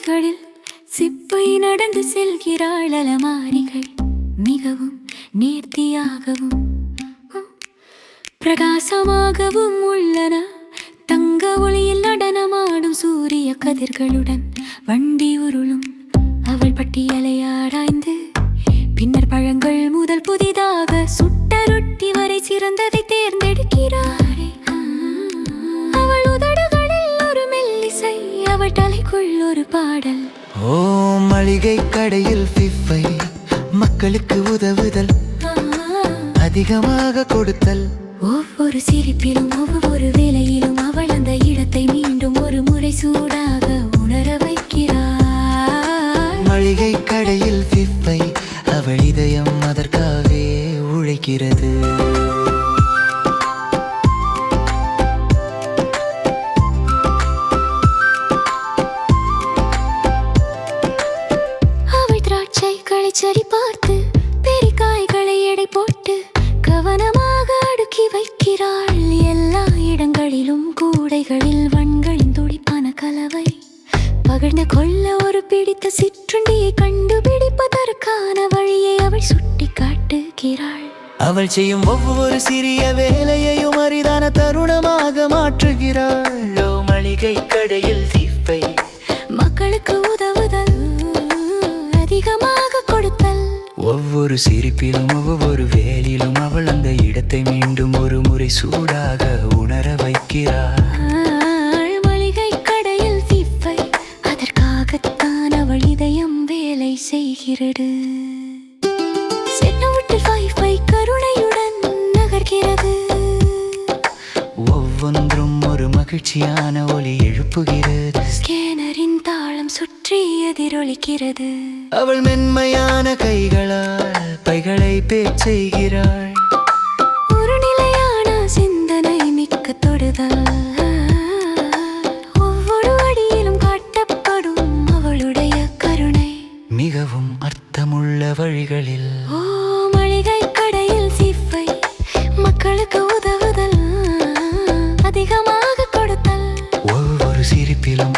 வீதிகளில் சிப்பை நடந்து செல்கிறாள். அலமாரிகள் மிகவும் நேர்த்தியாகவும் பிரகாசமாகவும் உள்ளன. தங்க ஒளியில் நடனமாடும் சூரிய கதிர்களுடன் வண்டி உருளும். அவள் பட்டியலை ஆராய்ந்து பின்னர் பழங்கள் முதல் புதிதாக சுட்ட ரொட்டி வரை சிறந்ததை தேர்ந்தெடுக்கிறாள். அவள் உதடுகளில் ஒரு மெல்லிசை, அவள் தலைக்குள் ஒரு பாடல். ஓ மளிகை கடையில் ஃபிஃபை, மக்களுக்கு உதவுதல், அதிகமாக கொடுத்தல். ஒவ்வொரு சிரிப்பிலும் ஒவ்வொரு வேலையிலும் அவள் அந்த இடத்தை மீண்டும் ஒரு முறை சூடாக உணர வைக்கிறாள். மளிகை கடையில் ஃபிஃபை, அவள் இதயம் அதற்காகவே உழைக்கிறது. அவள் திராட்சைகளை சரி பார்த்து பெரிக்காய்களை எடை போட்டு கவனமாக அடுக்கி வைக்கிறாள். எல்லா இடங்களிலும் கூடைகளில் வண்களின் துடிப்பான கலவை. பகிர்ந்து கொள்ள ஒரு பிடித்த சிற்றுண்டியை கண்டுபிடிப்பதற்கான வழியை அவள் சுட்டி காட்டுகிறாள். அவள் செய்யும் ஒவ்வொரு சிறிய வேலையையும் அரிதான தருணமாக மாற்றுகிறாள். ஓ மளிகை கடையில் ஃபிஃபை, மக்களுக்கு உதவுதல், அதிகமாக கொடுத்தல். ஒவ்வொரு சிரிப்பிலும் ஒவ்வொரு வேலிலும் அவள் அந்த இடத்தை மீண்டும் ஒரு முறை சூடாக உணர வைக்கிறாள். மளிகை கடையில் ஃபிஃபை, அதற்காகத்தான் அவள் இதயம் வேலை செய்கிறது. சென்னவுட்டில் ஃபிஃபை கருணையுடன் நகர்கிறது. ஒவ்வொன்றும் ஒரு மகிழ்ச்சியான ஒலி எழுப்புகிறது. ஸ்கேனரின் தாளம் சுற்றி எதிரொலிக்கிறது. அவள் மென்மையான கைகளால் பைகளை பேச் செய்கிறாள். ஒரு நிலையான சிந்தனை மிக்க தொடுதல். ஒவ்வொரு அடியிலும் காட்டப்படும் அவளுடைய கருணை மிகவும் அர்த்தமுள்ள வழிகளில். ஓ மளிகை கடையில் ஃபிஃபை, மக்களுக்கு உதவுதல், அதிகமாக கொடுத்தல். ஒவ்வொரு சிரிப்பிலும்